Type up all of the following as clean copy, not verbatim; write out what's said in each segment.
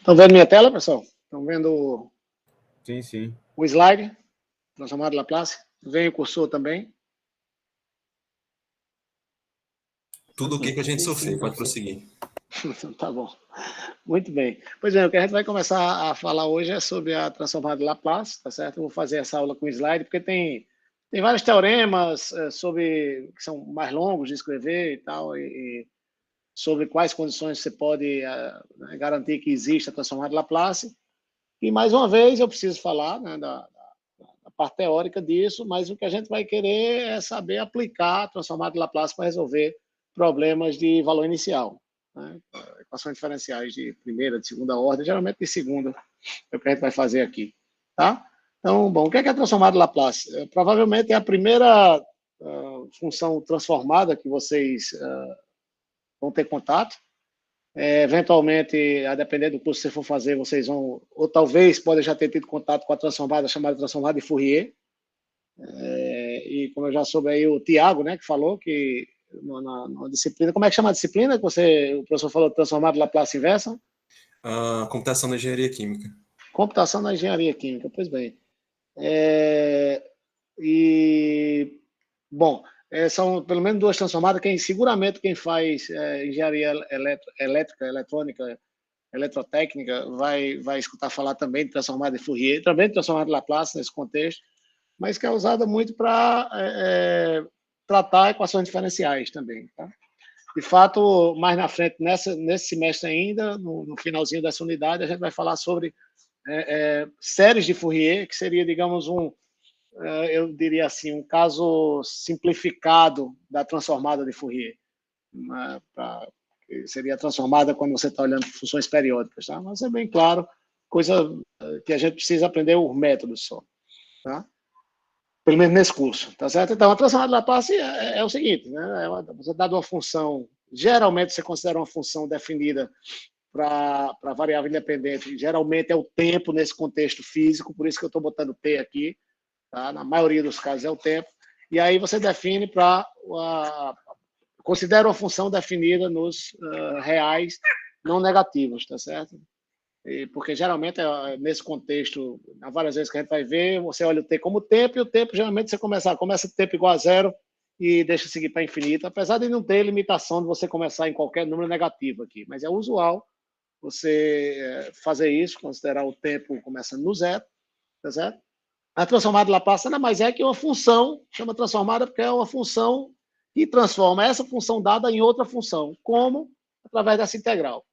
Estão vendo minha tela, pessoal? Estão vendo Sim, sim. o slide, transformado de Laplace? Vem o cursor também. Tudo o que a gente sofreu, pode prosseguir. Tá bom. Muito bem. Pois é, o que a gente vai começar a falar hoje é sobre a transformada de Laplace, tá certo? Eu vou fazer essa aula com slide, porque tem vários teoremas sobre que são mais longos de escrever e tal, e sobre quais condições você pode garantir que exista a transformada de Laplace. E, mais uma vez, eu preciso falar, né, da parte teórica disso, mas o que a gente vai querer é saber aplicar a transformada de Laplace para resolver problemas de valor inicial, né? Equações diferenciais de primeira, de segunda ordem, geralmente de segunda, é o que a gente vai fazer aqui. Tá? Então, bom, o que é a transformada de Laplace? Provavelmente é a primeira função transformada que vocês vão ter contato. Eventualmente, a depender do curso que você for fazer, vocês vão, ou talvez podem já ter tido contato com a transformada chamada transformada de Fourier. E como eu já soube aí, o Tiago, né, que falou que na disciplina, como é que chama a disciplina que o professor falou, transformada de Laplace inversa? Computação da engenharia química. Computação da engenharia química, pois bem. Bom, são pelo menos duas transformadas, seguramente quem faz engenharia elétrica, eletrônica, eletrotécnica, vai escutar falar também de transformada de Fourier, também de transformada de Laplace nesse contexto, mas que é usada muito para tratar equações diferenciais também. Tá? De fato, mais na frente, nesse semestre ainda, no finalzinho dessa unidade, a gente vai falar sobre séries de Fourier, que seria, digamos, eu diria assim, um caso simplificado da transformada de Fourier. Seria transformada quando você está olhando funções periódicas. Tá? Mas é bem claro, coisa que a gente precisa aprender os métodos só. Tá? Pelo menos nesse curso, tá certo? Então, a transformada de Laplace é o seguinte, né? Você dá uma função, geralmente você considera uma função definida para variável independente, geralmente é o tempo nesse contexto físico, por isso que eu estou botando T aqui, tá? Na maioria dos casos é o tempo, e aí você define considera uma função definida nos reais não negativos, tá certo? Porque geralmente, nesse contexto, várias vezes que a gente vai ver, você olha o T como tempo, e o tempo, geralmente, você começa o tempo igual a zero e deixa seguir para infinito, apesar de não ter limitação de você começar em qualquer número negativo aqui, mas é usual você fazer isso, considerar o tempo começando no zero, tá certo? A transformada de Laplace nada mais é que uma função, chama transformada porque é uma função que transforma essa função dada em outra função, como através dessa integral.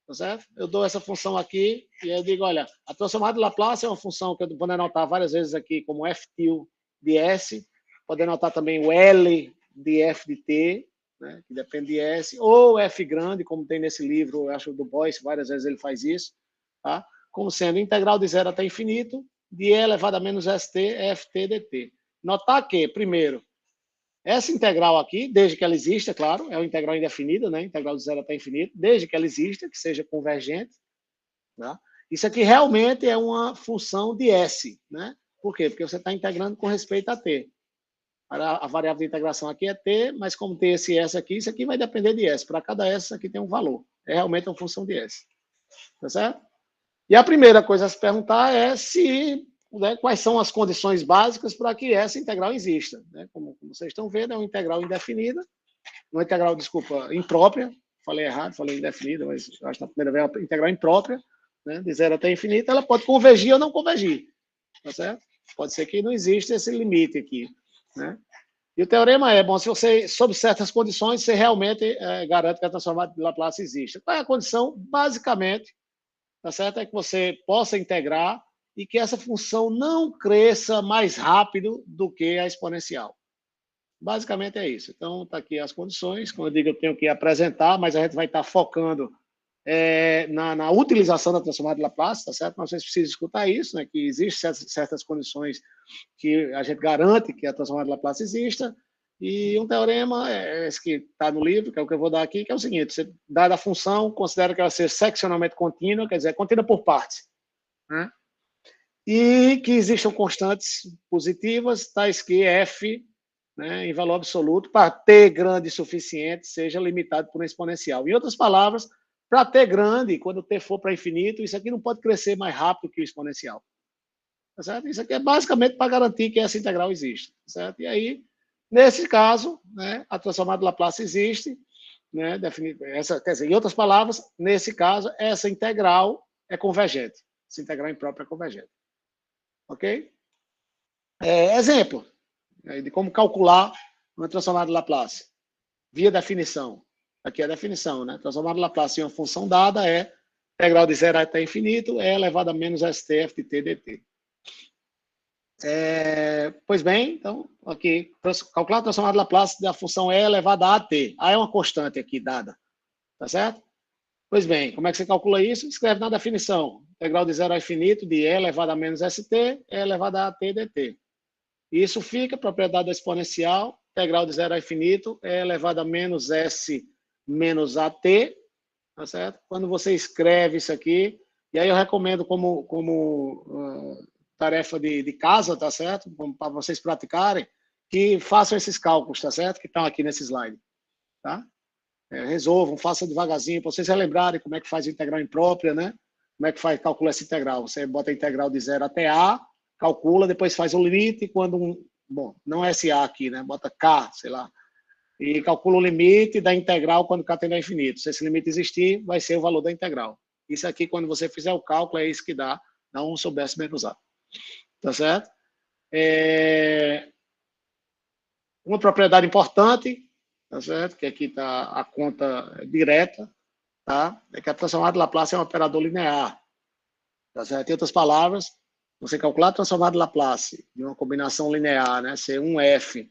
Tá certo? Eu dou essa função aqui e eu digo, olha, a transformada de Laplace é uma função que eu vou anotar várias vezes aqui como f til de S, pode anotar também o L de f de t, né, que depende de S, ou f grande, como tem nesse livro, eu acho, do Boyce, várias vezes ele faz isso, tá? Como sendo integral de zero até infinito, de e elevado a menos st, ft dt. Notar que, primeiro, essa integral aqui, desde que ela exista, claro, é uma integral indefinida, né? Integral de zero até infinito, desde que ela exista, que seja convergente. Tá? Isso aqui realmente é uma função de S, né? Por quê? Porque você está integrando com respeito a t. A variável de integração aqui é t, mas como tem esse S aqui, isso aqui vai depender de S. Para cada S, isso aqui tem um valor. É realmente uma função de S. Tá certo? E a primeira coisa a se perguntar é quais são as condições básicas para que essa integral exista. Né? Como vocês estão vendo, é uma integral indefinida, uma integral, desculpa, imprópria, falei errado, falei indefinida, mas eu acho que na primeira vez é uma integral imprópria, né? De zero até infinito, ela pode convergir ou não convergir, tá certo? Pode ser que não exista esse limite aqui, né? E o teorema é, bom, se você, sob certas condições, você realmente garante que a transformada de Laplace existe. Qual é a condição? Basicamente, tá certo? É que você possa integrar e que essa função não cresça mais rápido do que a exponencial. Basicamente é isso. Então, está aqui as condições. Como eu digo, eu tenho que apresentar, mas a gente vai estar focando na utilização da transformada de Laplace, tá certo? Mas vocês precisam escutar isso, né? Que existem certas condições que a gente garante que a transformada de Laplace exista. E um teorema, esse que está no livro, que é o que eu vou dar aqui, que é o seguinte: você, dada a função, considera que ela seja seccionalmente contínua, quer dizer, contínua por partes, né? E que existam constantes positivas, tais que f, né, em valor absoluto, para t grande o suficiente, seja limitado por uma exponencial. Em outras palavras, para t grande, quando t for para infinito, isso aqui não pode crescer mais rápido que o exponencial. Tá certo? Isso aqui é basicamente para garantir que essa integral existe. Tá certo? E aí, nesse caso, né, a transformada de Laplace existe, né, quer dizer, em outras palavras, nesse caso, essa integral é convergente. Essa integral imprópria é convergente. Ok? Exemplo de como calcular uma transformada de Laplace. Via definição. Aqui é a definição, né? Transformada de Laplace em uma função dada é integral de 0 até infinito é elevado a menos STF de t dt. Pois bem, então, aqui, calcular a transformada de Laplace da função e elevada a t. A é uma constante aqui dada, tá certo? Pois bem, como é que você calcula isso? Escreve na definição. Integral de 0 a infinito de e elevado a menos st é elevado a t dt. Isso fica, propriedade exponencial, integral de 0 a infinito é elevado a menos s menos at, tá certo? Quando você escreve isso aqui, e aí eu recomendo como tarefa de casa, tá certo? Para vocês praticarem, que façam esses cálculos, tá certo? Que estão aqui nesse slide, tá? Resolvam, façam devagarzinho, para vocês relembrarem como é que faz a integral imprópria, né? Como é que calcula essa integral? Você bota a integral de 0 até a, calcula, depois faz o limite, quando bom, não é SA aqui, né? Bota K, sei lá, e calcula o limite da integral quando K tende a infinito. Se esse limite existir, vai ser o valor da integral. Isso aqui, quando você fizer o cálculo, é isso que dá 1 sobre S menos A. Tá certo? Uma propriedade importante, tá certo? Que aqui está a conta direta, tá? É que a transformada de Laplace é um operador linear. Tá certo? Em outras palavras, você calcular a transformada de Laplace de uma combinação linear, né? C1F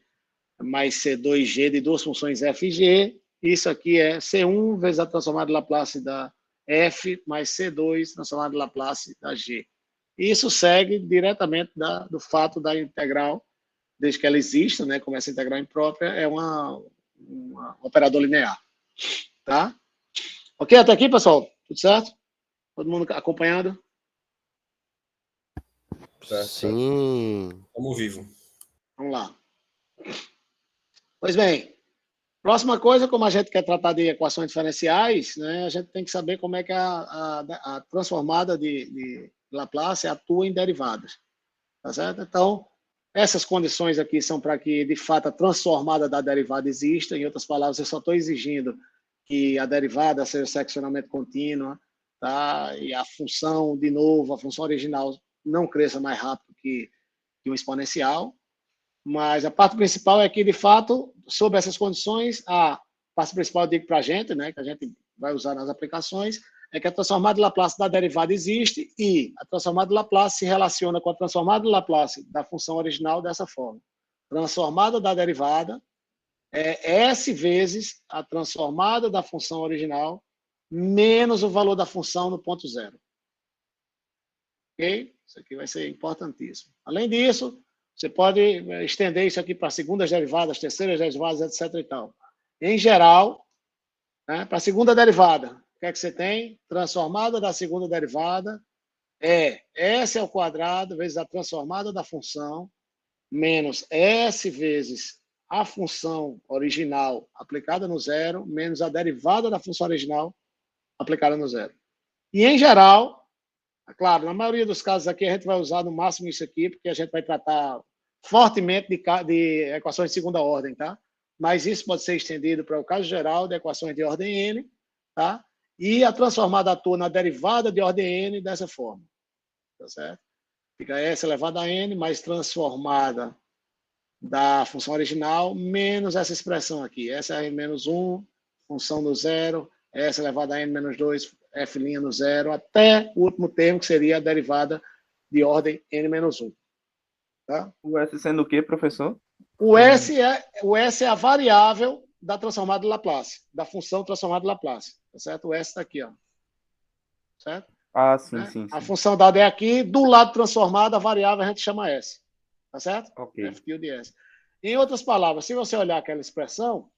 mais C2G de duas funções F e G, isso aqui é C1 vezes a transformada de Laplace da F mais C2 transformada de Laplace da G. Isso segue diretamente do fato da integral, desde que ela exista, né, como essa integral imprópria, é um operador linear. Tá? Ok até aqui, pessoal? Tudo certo? Todo mundo acompanhando? Sim. Vamos vivo. Vamos lá. Pois bem, próxima coisa, como a gente quer tratar de equações diferenciais, né, a gente tem que saber como é que a transformada de Laplace atua em derivadas. Tá certo? Então, essas condições aqui são para que, de fato, a transformada da derivada exista. Em outras palavras, eu só estou exigindo que a derivada seja seccionamento contínua, tá? E a função, de novo, a função original não cresça mais rápido que um exponencial. Mas a parte principal é que, de fato, sob essas condições, a parte principal eu digo para a gente, né, que a gente vai usar nas aplicações, é que a transformada de Laplace da derivada existe e a transformada de Laplace se relaciona com a transformada de Laplace da função original dessa forma. Transformada da derivada é S vezes a transformada da função original menos o valor da função no ponto zero. Ok? Isso aqui vai ser importantíssimo. Além disso, você pode estender isso aqui para segundas derivadas, terceiras derivadas, etc. e tal. Em geral, né, para a segunda derivada, o que é que você tem? Transformada da segunda derivada é S ao quadrado vezes a transformada da função menos S vezes a função original aplicada no zero menos a derivada da função original aplicada no zero. E, em geral, claro, na maioria dos casos aqui a gente vai usar no máximo isso aqui, porque a gente vai tratar fortemente de equações de segunda ordem, tá? Mas isso pode ser estendido para o caso geral de equações de ordem n, tá? E a transformada atua na derivada de ordem n dessa forma, tá certo? Fica S elevado a n mais transformada da função original menos essa expressão aqui, S a n menos 1, função no zero, S elevado a n menos 2, f' no zero, até o último termo, que seria a derivada de ordem n menos 1. Tá? O S sendo o quê, professor? O S é a variável da transformada de Laplace, da função transformada de Laplace. Tá certo? O S está aqui, ó. Certo? Ah, sim, Né? sim, sim. A função dada é aqui, do lado transformado, a variável a gente chama S. Tá certo? Ok. F tilde S. Em outras palavras, se você olhar aquela expressão,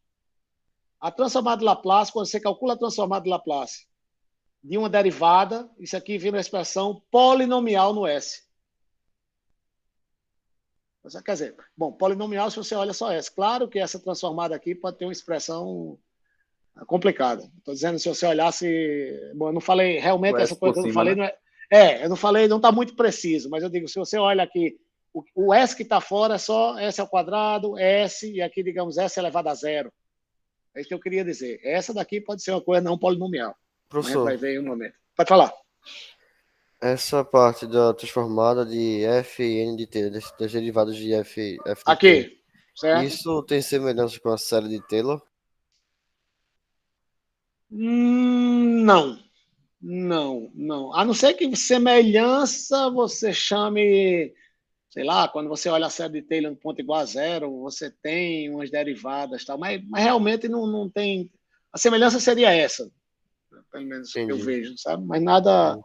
a transformada de Laplace, quando você calcula a transformada de Laplace de uma derivada, isso aqui vira uma expressão polinomial no S. Quer dizer, bom, polinomial se você olha só S. Claro que essa transformada aqui pode ter uma expressão É complicado. Estou dizendo, se você olhasse... Bom, eu não falei, realmente, O essa S coisa por que eu não cima, falei, né? eu não falei, não está muito preciso, mas eu digo, se você olha aqui, o S que está fora é só S ao quadrado, S, e aqui, digamos, S elevado a zero. É isso que eu queria dizer. Essa daqui pode ser uma coisa não polinomial. Mas a gente Professor, vai ver em um momento. Pode falar. essa parte da transformada de f e n de t, das derivadas de f de t, Aqui, certo? isso tem semelhança com a série de Taylor? Não. Não, não. A não ser que semelhança você chame, sei lá, quando você olha a série de Taylor no ponto igual a zero, você tem umas derivadas e tal, mas realmente não tem. A semelhança seria essa, pelo menos que eu Entendi. vejo, sabe? Mas nada.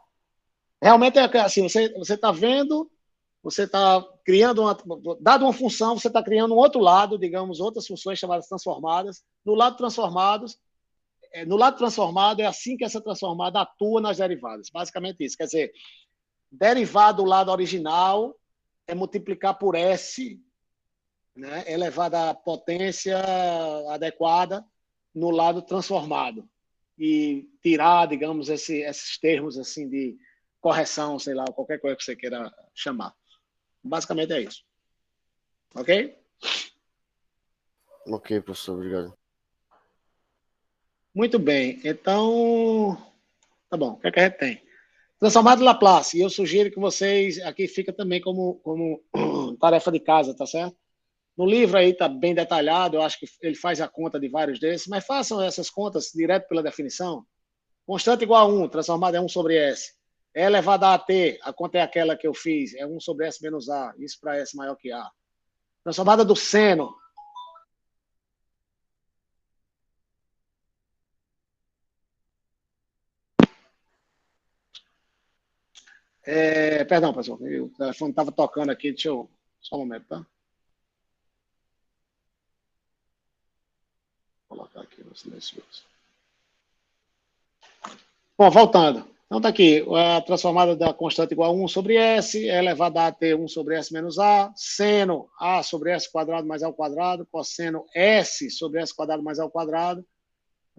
Realmente é assim, você está vendo, você está criando uma. Dado uma função, você está criando um outro lado, digamos, outras funções chamadas transformadas. No lado transformado é assim que essa transformada atua nas derivadas. Basicamente isso. Quer dizer, derivar do lado original é multiplicar por S, né, elevado à potência adequada no lado transformado. E tirar, digamos, esses termos assim de correção, sei lá, qualquer coisa que você queira chamar. Basicamente é isso. Ok? Ok, professor, obrigado. Muito bem. Então, tá bom. O que é que a gente tem? Transformado de Laplace. E eu sugiro que vocês, aqui fica também como tarefa de casa, tá certo? No livro aí está bem detalhado, eu acho que ele faz a conta de vários desses, mas façam essas contas direto pela definição. Constante igual a 1, transformada é 1 sobre S. E elevado a t, a conta é aquela que eu fiz, é 1 sobre S menos A, isso para S maior que A. Transformada do seno. Perdão, pessoal, o telefone estava tocando aqui, deixa eu... Só um momento, tá? Vou colocar aqui no silencioso. Bom, voltando. Então está aqui, a transformada da constante igual a 1 sobre S, é elevada a t 1 sobre S menos A, seno A sobre S quadrado mais A ao quadrado, cosseno S sobre S quadrado mais A ao quadrado.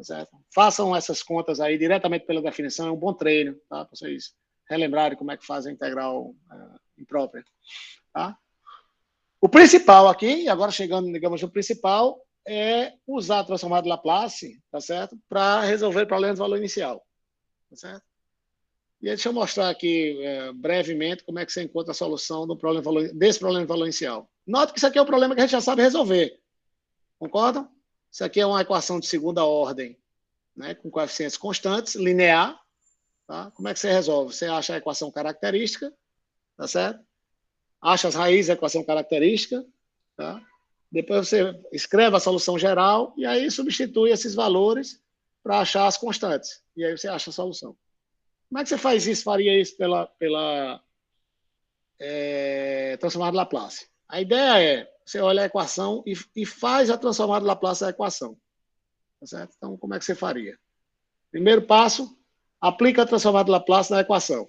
Certo? Façam essas contas aí diretamente pela definição, é um bom treino, tá? Para vocês relembrarem como é que faz a integral imprópria. Tá? O principal aqui, agora chegando, digamos, no principal, é usar a transformada de Laplace, tá certo? Para resolver problemas de valor inicial. Tá certo? E aí, deixa eu mostrar aqui brevemente como é que você encontra a solução desse problema de valor inicial. Note que isso aqui é um problema que a gente já sabe resolver. Concordam? Isso aqui é uma equação de segunda ordem, né, com coeficientes constantes, linear. Tá? Como é que você resolve? Você acha a equação característica, tá certo? Acha as raízes da equação característica, tá? Depois você escreve a solução geral e aí substitui esses valores para achar as constantes. E aí você acha a solução. Como é que você faz isso? Faria isso pela transformada de Laplace. A ideia é, você olha a equação e faz a transformada de Laplace da equação. Tá certo? Então, como é que você faria? Primeiro passo, aplica a transformada de Laplace na equação.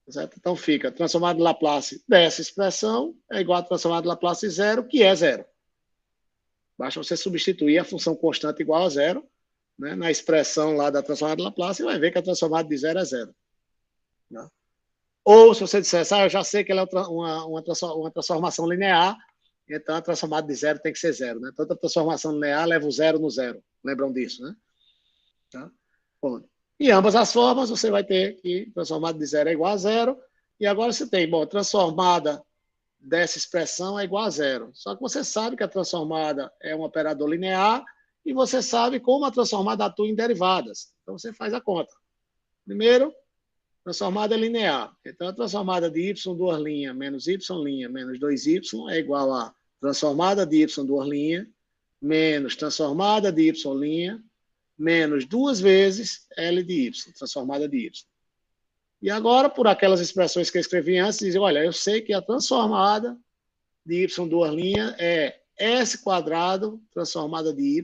Tá certo? Então, fica a transformada de Laplace dessa expressão é igual a transformada de Laplace zero, que é zero. Basta você substituir a função constante igual a zero, né, na expressão lá da transformada de Laplace e vai ver que a transformada de zero é zero. Né? Ou se você dissesse, eu já sei que ela é uma transformação linear, então a transformada de zero tem que ser zero. Né? Toda transformação linear leva o zero no zero. Lembram disso, né? Tá? Bom, em ambas as formas, você vai ter que transformada de zero é igual a zero. E agora você tem, bom, transformada dessa expressão é igual a zero. Só que você sabe que a transformada é um operador linear e você sabe como a transformada atua em derivadas. Então você faz a conta. Primeiro, transformada linear. Então, a transformada de y duas linhas menos y' menos 2y é igual a transformada de y duas linhas menos transformada de y' menos duas vezes L de y, transformada de y. E agora, por aquelas expressões que eu escrevi antes, dizem, olha, eu sei que a transformada de y duas linhas é S quadrado transformada de y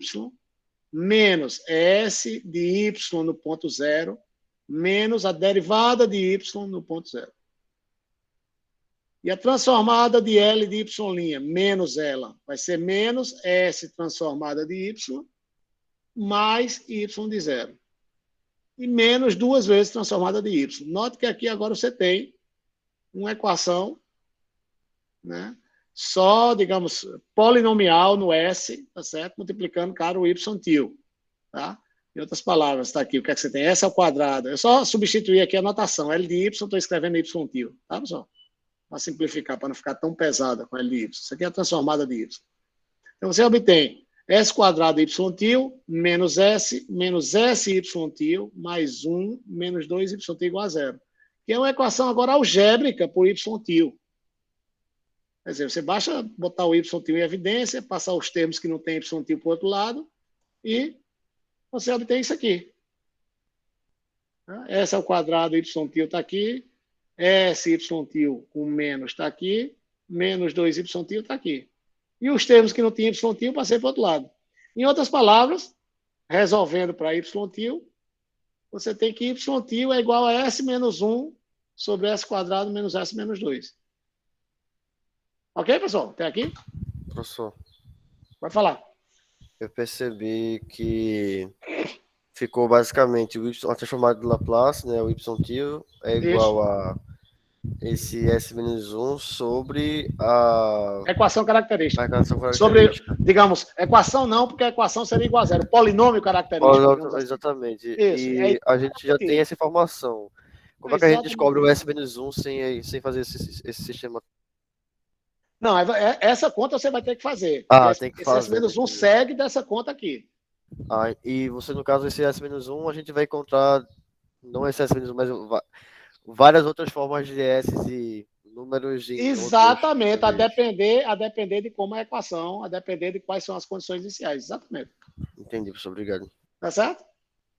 menos S de y no ponto zero menos a derivada de y no ponto zero. E a transformada de L de y' menos ela vai ser menos S transformada de y mais y de zero. E menos 2 vezes transformada de y. Note que aqui agora você tem uma equação, né, só, digamos, polinomial no S, tá certo? Multiplicando cada o y til, tá? Em outras palavras, está aqui, o que é que você tem? S ao quadrado. Eu só substituí aqui a notação. L de y, estou escrevendo y til, tá, pessoal? Para simplificar, para não ficar tão pesada com L de y. Isso aqui é a transformada de y. Então, você obtém S quadrado y til, menos sy til, mais 1, menos 2y til igual a zero. Que é uma equação agora algébrica por y til. Quer dizer, você basta botar o y til em evidência, passar os termos que não tem y til para o outro lado, e você obtém isso aqui. S ao quadrado y til está aqui, sy til com menos está aqui, menos 2y til está aqui. E os termos que não tinham y til, passei para o outro lado. Em outras palavras, resolvendo para y til, você tem que y til é igual a s menos 1 sobre s quadrado menos s menos 2. Ok, pessoal? Até aqui? Professor, Vai falar. eu percebi que ficou basicamente o y, a transformada de Laplace, né? O y til é igual a esse S menos 1 sobre a Equação característica. equação Sobre, característica. digamos, equação não, porque a equação seria igual a zero. Polinômio característico. digamos assim. Exatamente. Isso, E a gente já tem essa informação. Como é que a gente Exatamente. descobre o S menos 1 sem fazer esse sistema? Não, essa conta você vai ter que fazer. Tem que esse S fazer. menos 1 segue dessa conta aqui. E você, no caso, esse S menos 1, a gente vai encontrar, não esse S menos 1, mas várias outras formas de S e números. Exatamente, a depender de como é a equação, a depender de quais são as condições iniciais. Exatamente. Entendi, professor, obrigado. Tá certo?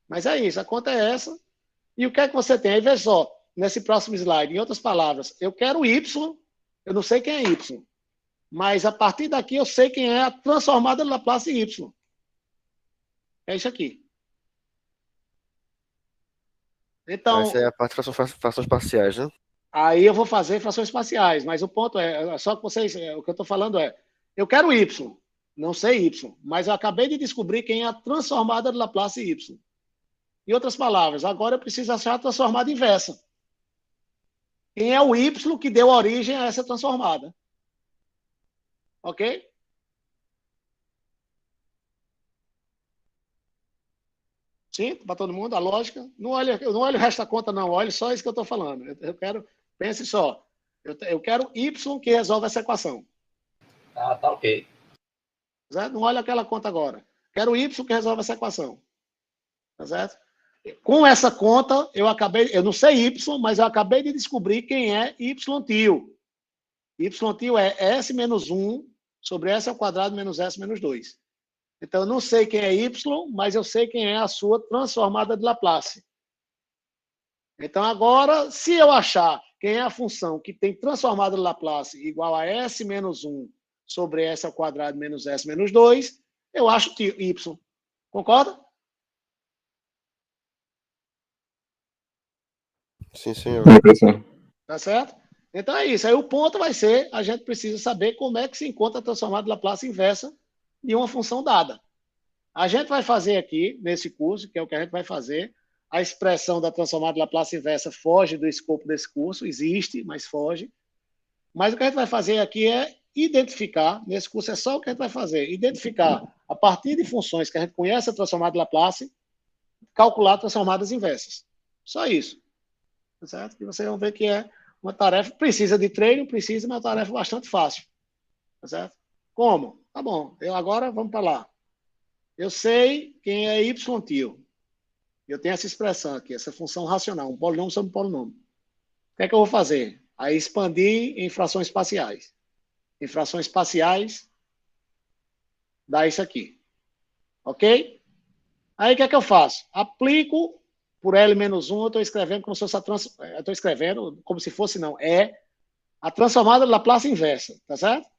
Mas é isso, a conta é essa. E o que é que você tem? Aí veja só, nesse próximo slide, em outras palavras, eu quero y, eu não sei quem é y, mas a partir daqui eu sei quem é a transformada de Laplace em y. É isso aqui. Então, Essa é a parte de frações parciais, né? aí eu vou fazer frações parciais, mas o ponto é só que vocês, o que eu estou falando é, eu quero y, não sei y, mas eu acabei de descobrir quem é a transformada de Laplace em y. Em outras palavras, agora eu preciso achar a transformada inversa. Quem é o y que deu origem a essa transformada? Ok? Sim, para todo mundo, a lógica. Não olhe o resto da conta, não. Olhe só isso que eu estou falando. Eu quero, pense só. Eu quero y que resolve essa equação. Tá ok. Certo? Não olha aquela conta agora. Quero y que resolve essa equação. Tá certo? Com essa conta, eu não sei y, mas eu acabei de descobrir quem é y til. Y til é s menos 1 sobre s ao quadrado menos s menos 2. Então, eu não sei quem é y, mas eu sei quem é a sua transformada de Laplace. Então, agora, se eu achar quem é a função que tem transformada de Laplace igual a s menos 1 sobre s ao quadrado menos s menos 2, eu acho y. Concorda? Sim, senhor. Tá certo? Então é isso. Aí o ponto vai ser, a gente precisa saber como é que se encontra a transformada de Laplace inversa de uma função dada. A gente vai fazer aqui, nesse curso, que é o que a gente vai fazer, a expressão da transformada de Laplace inversa foge do escopo desse curso, existe, mas foge. Mas o que a gente vai fazer aqui é identificar, nesse curso é só o que a gente vai fazer, identificar, a partir de funções que a gente conhece a transformada de Laplace, calcular transformadas inversas. Só isso. Tá certo? E vocês vão ver que é uma tarefa, precisa de treino, precisa, mas é uma tarefa bastante fácil. Tá certo? Como? Tá bom, agora vamos para lá. Eu sei quem é y til. Eu tenho essa expressão aqui, essa função racional, um polinômio sobre um polinômio. O que é que eu vou fazer? Aí expandir em frações parciais. Em frações parciais, dá isso aqui. Ok? Aí o que é que eu faço? Aplico por L menos 1, eu estou escrevendo como se fosse estou escrevendo como se fosse, não, é a transformada de Laplace inversa, tá certo?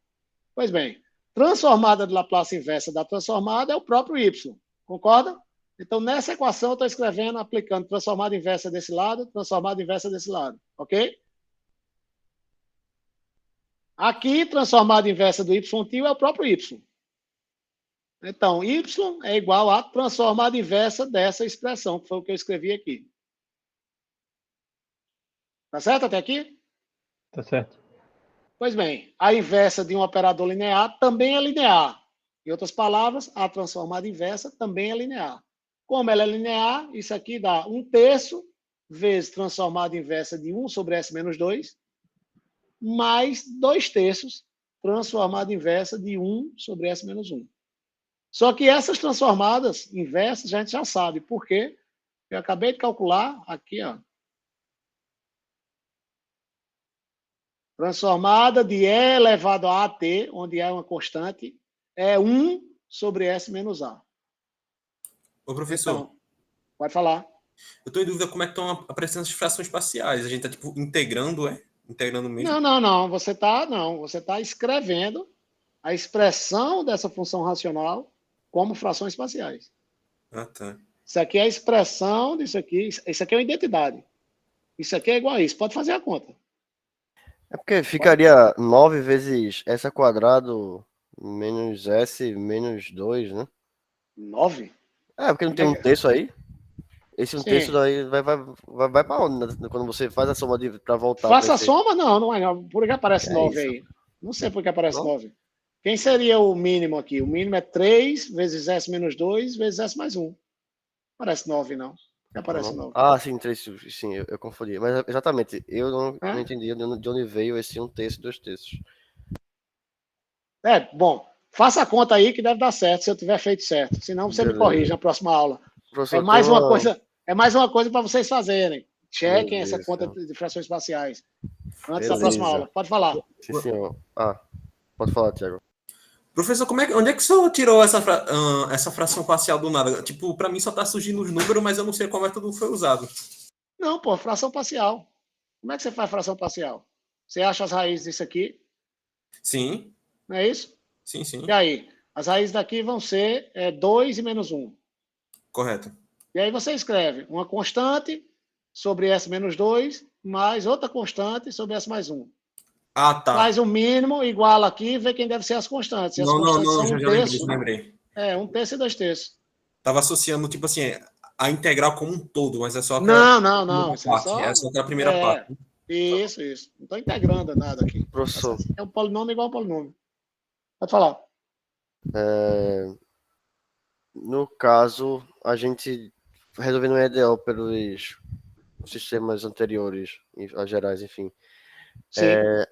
Pois bem, transformada de Laplace inversa da transformada é o próprio y, concorda? Então, nessa equação, eu estou escrevendo, aplicando transformada inversa desse lado, transformada inversa desse lado, ok? Aqui, transformada inversa do y til é o próprio y. Então, y é igual à transformada inversa dessa expressão, que foi o que eu escrevi aqui. Tá certo até aqui? Tá certo. Pois bem, a inversa de um operador linear também é linear. Em outras palavras, a transformada inversa também é linear. Como ela é linear, isso aqui dá 1/3 vezes transformada inversa de 1 sobre S menos 2, mais 2/3 transformada inversa de 1 sobre S menos 1. Só que essas transformadas inversas a gente já sabe. Por quê? Eu acabei de calcular aqui, ó. Transformada de E elevado a AT, onde E é uma constante, é 1 sobre S menos A. Ô, professor, Então, pode falar. eu tô em dúvida como é que estão aparecendo as frações parciais. A gente tá, tipo, integrando, é? Integrando mesmo? Não. Você está escrevendo a expressão dessa função racional como frações parciais. Ah, tá. Isso aqui é a expressão disso aqui. Isso aqui é uma identidade. Isso aqui é igual a isso. Pode fazer a conta. É porque ficaria 9 vezes S quadrado menos S menos 2, né? 9? É, porque não tem um terço aí? Esse um terço Sim. daí vai pra onde, né? Quando você faz a soma pra voltar Faça pra a esse... soma? Não é não. Por que aparece É 9 isso. aí? Não sei por que aparece Não? 9. Quem seria o mínimo aqui? O mínimo é 3 vezes S menos 2 vezes S mais 1. Parece 9, não. Por que aparece 9? Ah, sim, 3, sim, eu confundi. Mas exatamente, eu não É? entendi de onde veio esse um terço e 2 terços. Bom, faça a conta aí que deve dar certo, se eu tiver feito certo. Senão você me Beleza. corrige na próxima aula. Professor, tem É mais uma coisa para vocês fazerem. Chequem essa Beleza. conta de frações parciais. Antes da próxima Beleza. aula. Pode falar. Sim, senhor. Ah, pode falar, Thiago. Professor, onde é que o senhor tirou essa fração parcial do nada? Tipo, para mim só tá surgindo os números, mas eu não sei qual método foi usado. Não, pô, fração parcial. Como é que você faz fração parcial? Você acha as raízes disso aqui, Sim, não é isso? sim. E aí? As raízes daqui vão ser 2 e menos 1. Correto. E aí você escreve uma constante sobre S menos 2, mais outra constante sobre S mais 1. Ah, tá. Faz o mínimo, iguala aqui, vê quem deve ser as constantes. E as Não, constantes são já 1 lembrei, terço. já lembrei. 1 terço e 2 terços. Tava associando, tipo assim, a integral como um todo, mas é só Não. Isso é parte. só. É só aquela primeira parte. Isso. Não estou integrando nada aqui. Professor, É um polinômio igual a um polinômio. Pode falar. no caso, a gente resolvendo um EDO pelos sistemas anteriores, as gerais, enfim. Sim.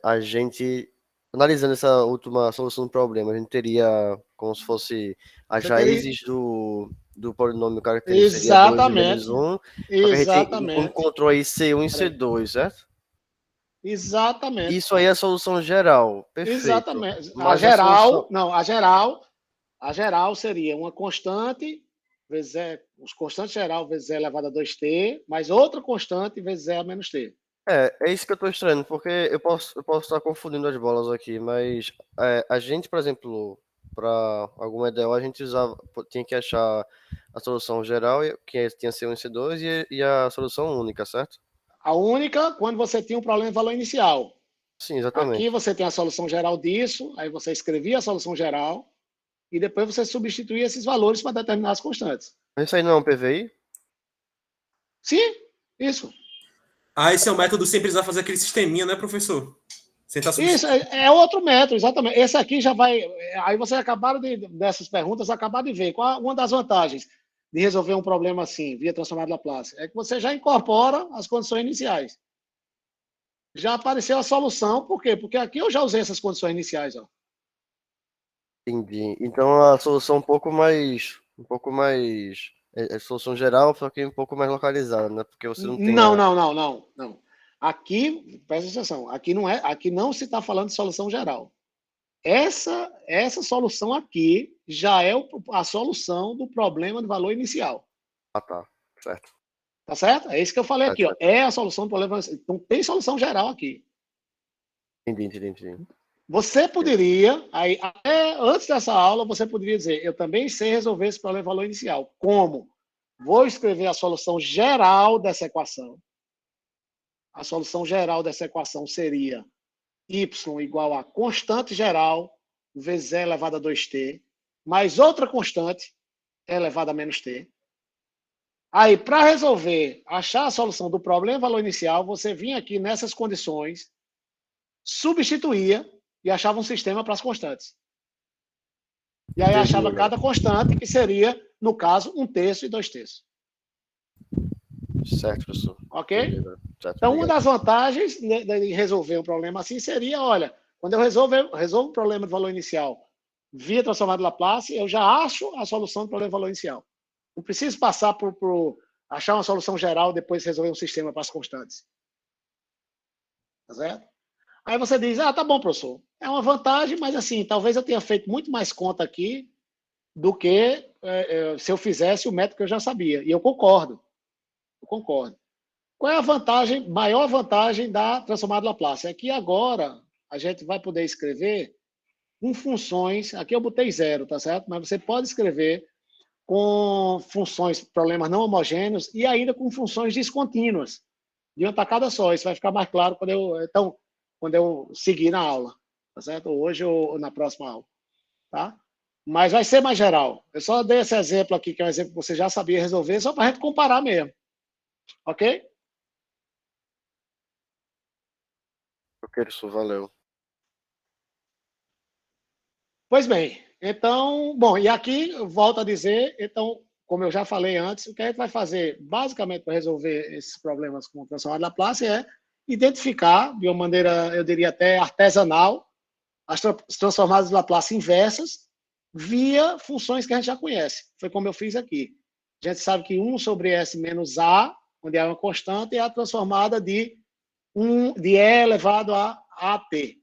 A gente, analisando essa última solução do problema, a gente teria como se fosse as Você teria- raízes do polinômio característico seria 2 e menos 1. Só que a gente encontrou aí C1 e C2, certo? Exatamente. Isso aí é a solução geral. Perfeito. Exatamente. Mas A geral seria uma constante vezes os constantes geral vezes E elevado a 2t, mais outra constante vezes E a menos t. É isso que eu estou estranhando, porque eu posso estar confundindo as bolas aqui, mas a gente, por exemplo, para algum EDO, a gente tinha que achar a solução geral, que tinha C1 e C2, e a solução única, certo? A única, quando você tinha um problema de valor inicial. Sim, exatamente. Aqui você tem a solução geral disso, aí você escrevia a solução geral, e depois você substituía esses valores para determinar as constantes. Mas isso aí não é um PVI? Sim, isso. Ah, esse é o método sem precisar fazer aquele sisteminha, né, professor? Isso, é outro método, exatamente. Esse aqui já vai... Aí você dessas perguntas, acabaram de ver. Qual uma das vantagens de resolver um problema assim, via transformada Laplace? É que você já incorpora as condições iniciais. Já apareceu a solução, por quê? Porque aqui eu já usei essas condições iniciais, ó. Entendi. Então a solução um pouco mais é solução geral, só que um pouco mais localizada, né? Porque você não tem Não. Aqui, presta atenção, aqui não se está falando de solução geral. Essa solução aqui já é a solução do problema de valor inicial. Ah, tá. Certo. Tá certo? É isso que eu falei aqui, ó. Certo. É a solução do problema. Então tem solução geral aqui. Entendi. Você poderia, antes dessa aula, você poderia dizer, eu também sei resolver esse problema de valor inicial. Como? Vou escrever a solução geral dessa equação. A solução geral dessa equação seria y igual a constante geral vezes E elevado a 2t. mais outra constante E elevado a menos t. Aí, para resolver, achar a solução do problema valor inicial, você vinha aqui nessas condições, substituía e achava um sistema para as constantes. E aí Entendi, achava agora. cada constante, que seria, no caso, 1/3 e 2/3. Certo, professor. Ok? Entendi, agora. Certo, Então, uma obrigado. das vantagens de resolver um problema assim seria, olha, quando eu resolvo um problema de valor inicial via transformada de Laplace, eu já acho a solução do problema de valor inicial. Não preciso passar por achar uma solução geral e depois resolver um sistema para as constantes. Tá certo? Aí você diz, tá bom, professor. É uma vantagem, mas assim, talvez eu tenha feito muito mais conta aqui do que se eu fizesse o método que eu já sabia. E eu concordo. Eu concordo. Qual é a vantagem, maior vantagem da transformada de Laplace? É que agora a gente vai poder escrever com funções, aqui eu botei 0, tá certo? Mas você pode escrever com funções, problemas não homogêneos e ainda com funções descontínuas, de uma tacada só. Isso vai ficar mais claro quando eu seguir na aula, tá certo? Hoje ou na próxima aula, tá? Mas vai ser mais geral. Eu só dei esse exemplo aqui, que é um exemplo que você já sabia resolver, só para a gente comparar mesmo. Ok? Ok, professor, valeu. Pois bem, então, bom, e aqui eu volto a dizer, então, como eu já falei antes, o que a gente vai fazer, basicamente, para resolver esses problemas com transformada de Laplace é identificar, de uma maneira, eu diria até artesanal, as transformadas de Laplace inversas via funções que a gente já conhece. Foi como eu fiz aqui. A gente sabe que 1 sobre S menos A, onde é uma constante, é a transformada de E elevado a AT.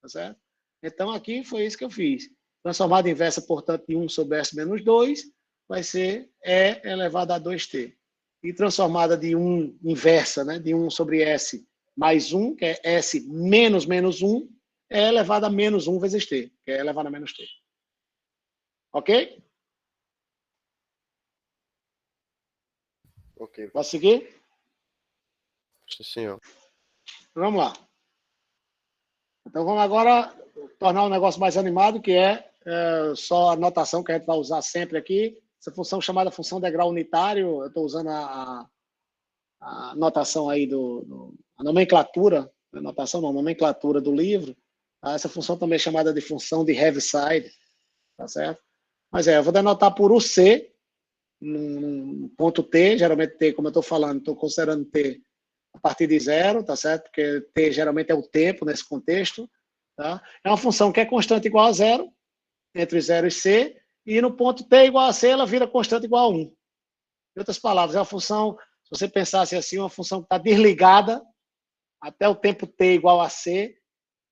Tá certo? Então, aqui foi isso que eu fiz. Transformada inversa, portanto, de 1 sobre S menos 2, vai ser E elevado a 2t. E transformada de 1 inversa, né, de 1 sobre S mais 1, que é S menos menos 1, é elevado a menos 1 vezes t, que é elevado a menos t. Ok? Ok, Posso seguir? sim, senhor. Vamos lá. Então, vamos agora tornar um negócio mais animado, que é só a notação que a gente vai usar sempre aqui. Essa função chamada função de grau unitário, eu estou usando a notação aí a nomenclatura, a nomenclatura do livro. Tá? Essa função também é chamada de função de Heaviside, tá certo? Mas eu vou denotar por UC, no ponto T, geralmente T, como eu estou falando, estou considerando T a partir de 0, tá certo? Porque T geralmente é o tempo nesse contexto. Tá? É uma função que é constante igual a 0, entre 0 e C, e no ponto T igual a C, ela vira constante igual a 1. Em outras palavras, é uma função, se você pensasse assim, uma função que está desligada até o tempo T igual a C.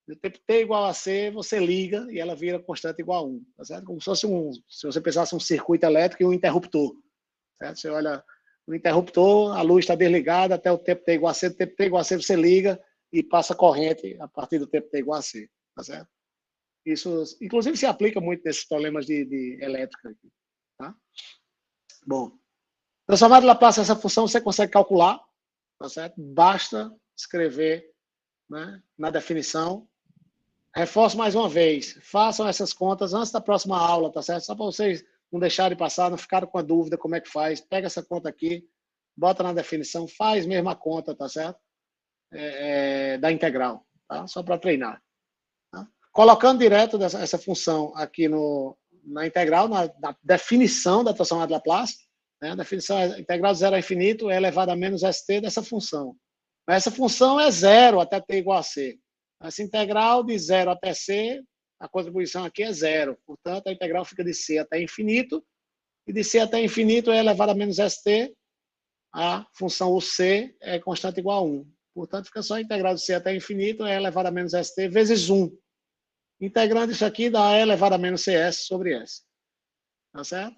No tempo T igual a C, você liga e ela vira constante igual a 1. Tá certo? Como se fosse se você pensasse um circuito elétrico e um interruptor. Certo? Você olha o interruptor, a luz está desligada até o tempo T igual a C, no tempo T igual a C você liga e passa corrente a partir do tempo T igual a C. Tá certo? Isso, inclusive, se aplica muito nesses problemas de elétrica. Aqui, tá? Bom, transformada de Laplace, essa função você consegue calcular, tá certo? Basta escrever, né, na definição. Reforço mais uma vez, façam essas contas antes da próxima aula, tá certo? Só para vocês não deixarem passar, não ficarem com a dúvida como é que faz. Pega essa conta aqui, bota na definição, faz mesmo a conta, tá certo? Da integral, tá? Só para treinar. Tá? Colocando direto essa função aqui na integral, na definição da transformada de Laplace, né? A definição é integral de 0 a infinito é elevado a menos st dessa função. Mas essa função é 0 até t igual a c. Essa integral de 0 até c, a contribuição aqui é 0. Portanto, a integral fica de c até infinito, e de c até infinito é elevado a menos st, a função uc é constante igual a 1. Portanto, fica só a integral de c até infinito é elevado a menos st vezes 1. Integrando isso aqui, dá e elevado a menos cs sobre s. Tá certo?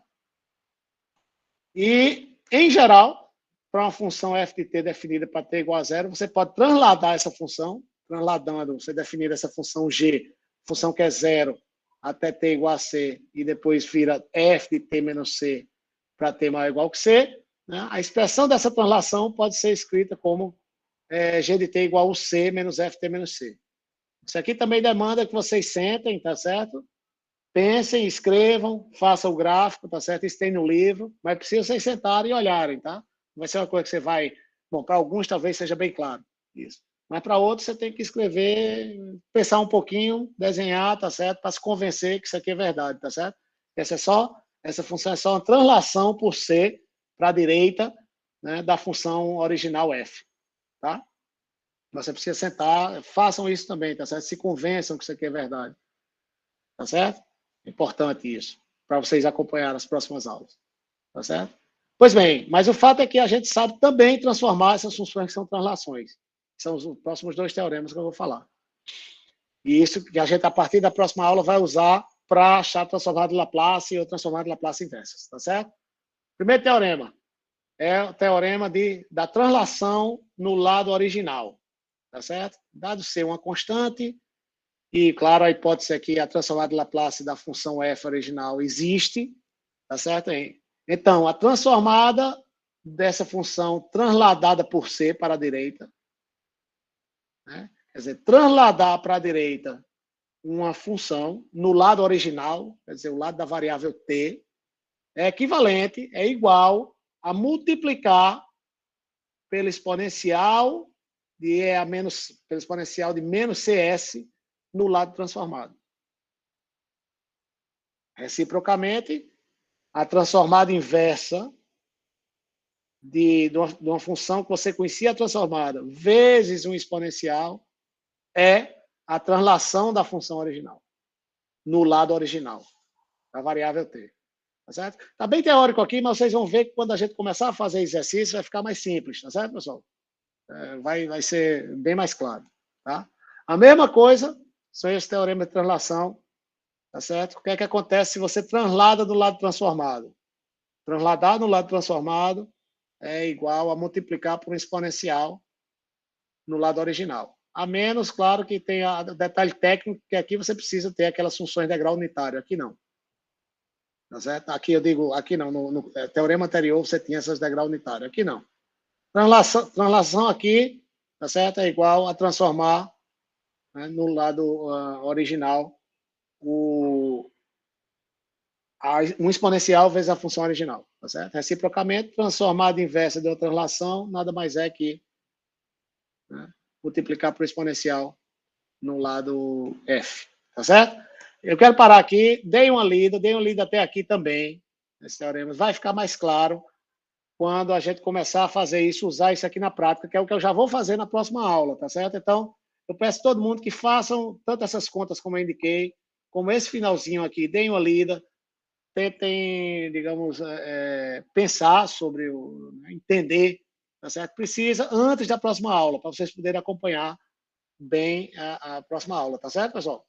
E, em geral, para uma função f de t definida para t igual a 0, você pode transladar essa função, transladando, você definir essa função g, função que é 0 até t igual a c, e depois vira f de t menos c para t maior ou igual que c. Né? A expressão dessa translação pode ser escrita como g de t igual a c menos f de t menos c. Isso aqui também demanda que vocês sentem, tá certo? Pensem, escrevam, façam o gráfico, tá certo? Isso tem no livro, mas precisa vocês sentarem e olharem, tá? Não vai ser uma coisa que você vai... Bom, para alguns talvez seja bem claro isso. Mas para outros você tem que escrever, pensar um pouquinho, desenhar, tá certo? Para se convencer que isso aqui é verdade, tá certo? Essa função é só uma translação por C para a direita, né, da função original f, tá? Você precisa sentar, façam isso também, tá certo? Se convençam que isso aqui é verdade, tá certo? É importante isso, para vocês acompanharem as próximas aulas, tá certo? Pois bem, mas o fato é que a gente sabe também transformar essas funções que são translações. São os próximos 2 teoremas que eu vou falar. E isso que a gente, a partir da próxima aula, vai usar para achar transformado de Laplace ou transformado de Laplace inversas, tá certo? Primeiro teorema é o teorema da translação no lado original, tá certo? Dado ser uma constante, e, claro, a hipótese é que a transformada de Laplace da função f original existe, tá certo? Então, a transformada dessa função transladada por C para a direita, né? Quer dizer, transladar para a direita uma função no lado original, quer dizer, o lado da variável t, é equivalente, é igual a multiplicar pelo exponencial de E a menos, pelo exponencial de menos CS no lado transformado. Reciprocamente, a transformada inversa de uma função que você conhecia transformada vezes um exponencial é a translação da função original no lado original, da variável t. Tá certo? Tá bem teórico aqui, mas vocês vão ver que quando a gente começar a fazer exercício vai ficar mais simples, tá certo, pessoal? Vai ser bem mais claro, tá? A mesma coisa são esse teorema de translação, tá certo? O que é que acontece se você translada do lado transformado? Transladar no lado transformado é igual a multiplicar por um exponencial no lado original. A menos, claro, que tem o detalhe técnico, que aqui você precisa ter aquelas funções de grau unitário, aqui não. Tá certo? Aqui eu digo, aqui não, no teorema anterior você tinha essas de grau unitário, aqui não. Translação aqui, tá certo? É igual a transformar, né, no lado original um exponencial vezes a função original, tá certo? Reciprocamente, transformada inversa de outra relação nada mais é que, né, multiplicar por exponencial no lado f, tá certo? Eu quero parar aqui, dei uma lida até aqui também, nesse teorema. Vai ficar mais claro quando a gente começar a fazer isso, usar isso aqui na prática, que é o que eu já vou fazer na próxima aula, tá certo? Então, eu peço a todo mundo que façam tanto essas contas como eu indiquei, como esse finalzinho aqui, deem uma lida, tentem, digamos, pensar sobre, entender, tá certo? Precisa antes da próxima aula, para vocês poderem acompanhar bem a próxima aula, tá certo, pessoal?